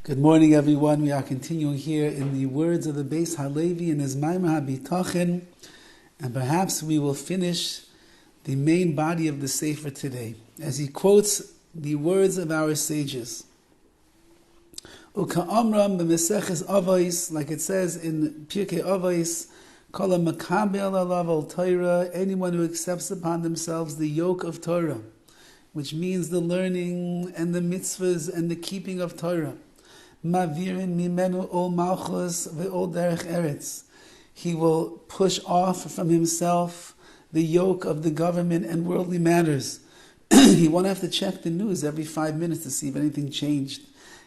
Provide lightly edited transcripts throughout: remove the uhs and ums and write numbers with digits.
Good morning, everyone. We are continuing here in the words of the Beis Halevi in his Maimah Bitachon, and perhaps we will finish the main body of the Sefer today, as he quotes the words of our sages. Uka'amram b'meseches Avos, like it says in Pirkei Avos, Kol ha'makabel alav al Torah, anyone who accepts upon themselves the yoke of Torah, which means the learning and the mitzvahs and the keeping of Torah. Mavirin mimenu ol malchus ve'ol derech eretz. He will push off from himself the yoke of the government and worldly matters. He won't have to check the news every 5 minutes to see if anything changed.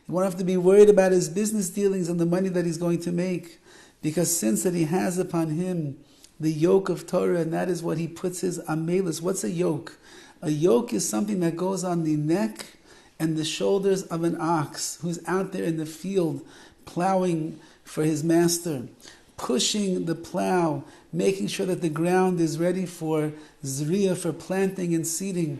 He won't have to be worried about his business dealings and the money that he's going to make, because since that he has upon him the yoke of Torah, and that is what he puts his amelus. What's a yoke? A yoke is something that goes on the neck and the shoulders of an ox who's out there in the field plowing for his master, pushing the plow, making sure that the ground is ready for zriya, for planting and seeding.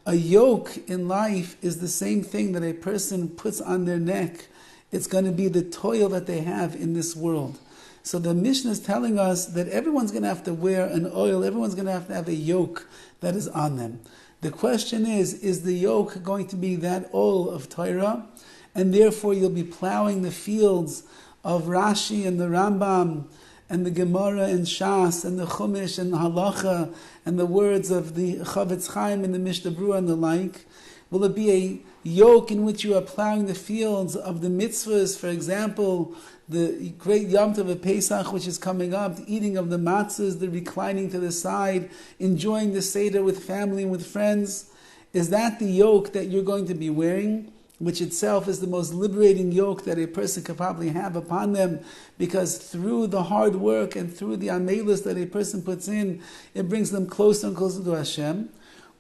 A yoke in life is the same thing that a person puts on their neck. It's going to be the toil that they have in this world. So the Mishnah is telling us that everyone's going to have to wear an oil, everyone's going to have a yoke that is on them. The question is the yoke going to be that oil of Torah? And therefore you'll be plowing the fields of Rashi and the Rambam and the Gemara and Shas and the Chumash and the Halacha and the words of the Chavetz Chaim and the Mishnah Berurah and the like? Will it be a yoke in which you are plowing the fields of the mitzvahs, for example, the great Yom Tov of Pesach, which is coming up, the eating of the matzahs, the reclining to the side, enjoying the Seder with family and with friends? Is that the yoke that you're going to be wearing, which itself is the most liberating yoke that a person could probably have upon them, because through the hard work and through the amelus that a person puts in, it brings them closer and closer to Hashem?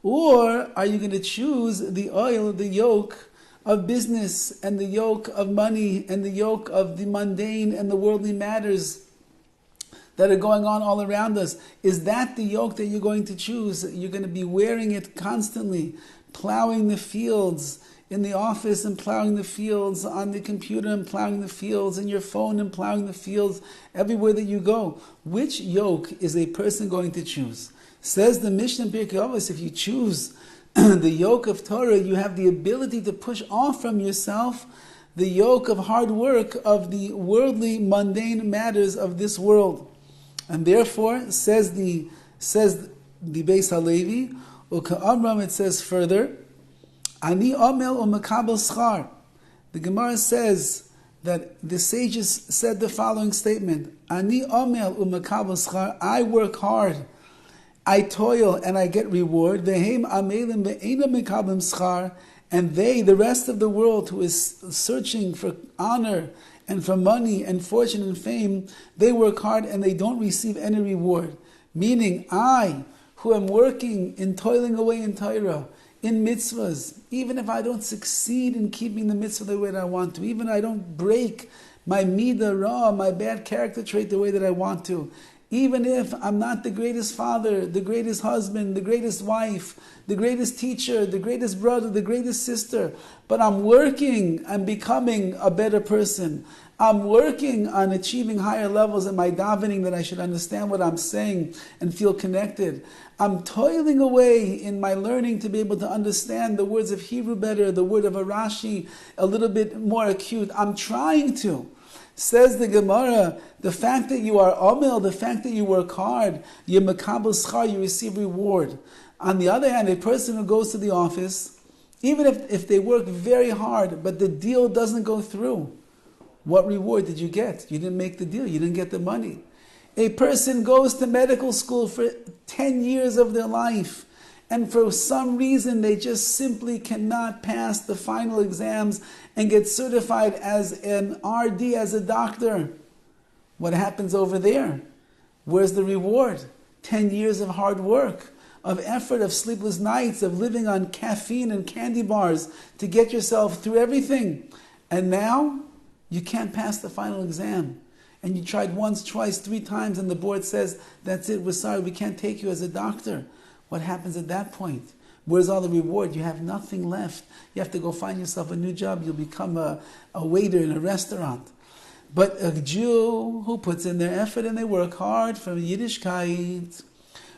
Or are you going to choose the oil, the yoke of business and the yoke of money and the yoke of the mundane and the worldly matters that are going on all around us? Is that the yoke that you're going to choose? You're going to be wearing it constantly, plowing the fields in the office and plowing the fields on the computer and plowing the fields in your phone and plowing the fields everywhere that you go. Which yoke is a person going to choose? Says the Mishnah in Pirkei Avos, if you choose the yoke of Torah, you have the ability to push off from yourself the yoke of hard work of the worldly, mundane matters of this world. And therefore, says the Beis Halevi, Uka'amram, it says further, Ani omel u'makabel schar. The Gemara says that the sages said the following statement, Ani omel u'makabel schar, I work hard, I toil and I get reward. Vehem amelim ve'ena mekablim schar, and they, the rest of the world who is searching for honor and for money and fortune and fame, they work hard and they don't receive any reward. Meaning, I, who am working in toiling away in Torah, in mitzvahs, even if I don't succeed in keeping the mitzvah the way that I want to, even if I don't break my midah ra, my bad character trait the way that I want to, even if I'm not the greatest father, the greatest husband, the greatest wife, the greatest teacher, the greatest brother, the greatest sister, but I'm working on becoming a better person. I'm working on achieving higher levels in my davening, that I should understand what I'm saying and feel connected. I'm toiling away in my learning to be able to understand the words of Hebrew better, the word of a Rashi a little bit more acute. I'm trying to. Says the Gemara, the fact that you are omel, the fact that you work hard, you makabel schar, you receive reward. On the other hand, a person who goes to the office, even if they work very hard, but the deal doesn't go through, what reward did you get? You didn't make the deal, you didn't get the money. A person goes to medical school for 10 years of their life, and for some reason they just simply cannot pass the final exams and get certified as an RD, as a doctor. What happens over there? Where's the reward? 10 years of hard work, of effort, of sleepless nights, of living on caffeine and candy bars to get yourself through everything. And now you can't pass the final exam. And you tried once, twice, 3 times, and the board says, that's it, we're sorry, we can't take you as a doctor. What happens at that point? Where's all the reward? You have nothing left. You have to go find yourself a new job. You'll become a waiter in a restaurant. But a Jew who puts in their effort and they work hard from Yiddishkeit,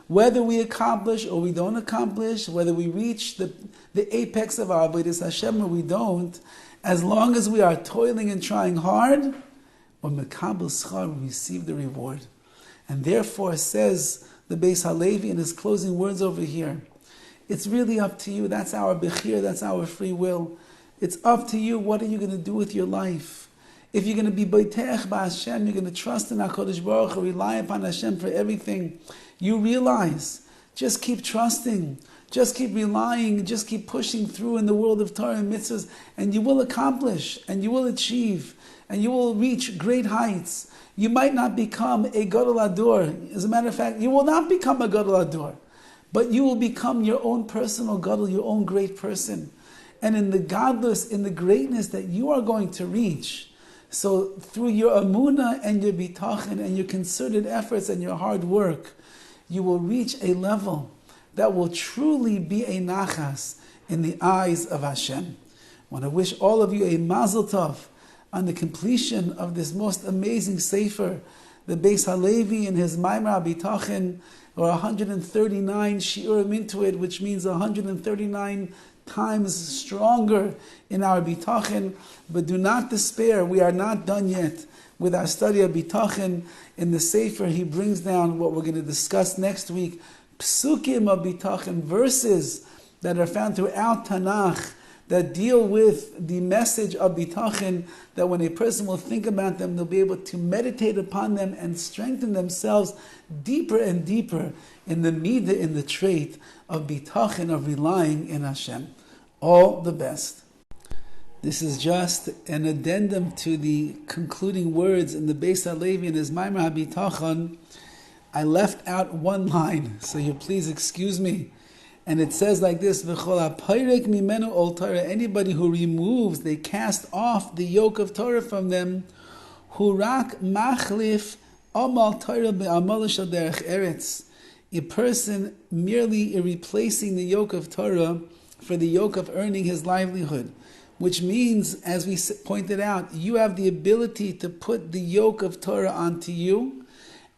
whether we accomplish or we don't accomplish, whether we reach the apex of our avodas Hashem or we don't, as long as we are toiling and trying hard, or mekabel schar, we receive the reward. And therefore, says the Beis Halevi in his closing words over here, it's really up to you. That's our bechir, that's our free will. It's up to you. What are you going to do with your life? If you're going to be boiteach b'Hashem, you're going to trust in HaKadosh Baruch Hu, rely upon Hashem for everything. You realize, just keep trusting, just keep relying, just keep pushing through in the world of Torah and mitzvahs, and you will accomplish, and you will achieve, and you will reach great heights. You might not become a Gadol Ador. As a matter of fact, you will not become a Gadol Ador, but you will become your own personal Gadol, your own great person. And in the godless, in the greatness that you are going to reach, so through your amunah and your bitachon and your concerted efforts and your hard work, you will reach a level that will truly be a nachas in the eyes of Hashem. I want to wish all of you a mazel tov on the completion of this most amazing sefer, the Beis Halevi in his Maimar Bitachon, or 139 shiurim into it, which means 139 times stronger in our bitachon. But do not despair, we are not done yet with our study of bitachon. In the sefer, he brings down what we're going to discuss next week, psukim of bitachon, verses that are found throughout Tanakh that deal with the message of bitachon, that when a person will think about them, they'll be able to meditate upon them and strengthen themselves deeper and deeper in the midah, in the trait of bitachon, of relying in Hashem. All the best. This is just an addendum to the concluding words in the Beis Halevi in his Maimar HaBitachon. I left out one line, so you please excuse me. And it says like this, V'chol ha'payrek mimenu ol Torah, anybody who removes, they cast off the yoke of Torah from them, hu rak machlif amal Torah be'amal shel derech eretz, a person merely replacing the yoke of Torah for the yoke of earning his livelihood. Which means, as we pointed out, you have the ability to put the yoke of Torah onto you,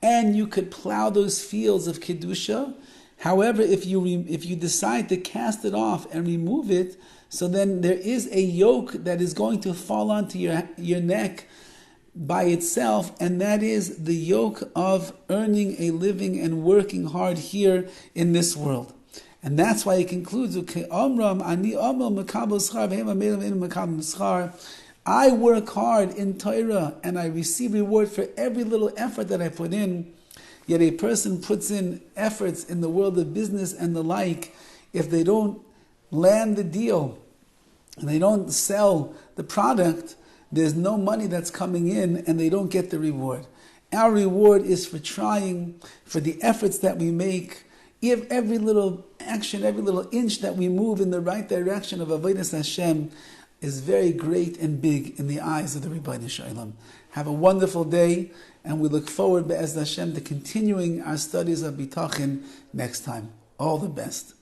and you could plow those fields of Kedusha. However, if you decide to cast it off and remove it, so then there is a yoke that is going to fall onto your neck by itself, and that is the yoke of earning a living and working hard here in this world. And that's why he concludes, I work hard in Torah and I receive reward for every little effort that I put in. Yet a person puts in efforts in the world of business and the like, if they don't land the deal and they don't sell the product, there's no money that's coming in and they don't get the reward. Our reward is for trying, for the efforts that we make. If every little action, every little inch that we move in the right direction of avodas Hashem is very great and big in the eyes of the Rabbi Shalom. Have a wonderful day, and we look forward, be'ez Hashem, to continuing our studies of Bitachon next time. All the best.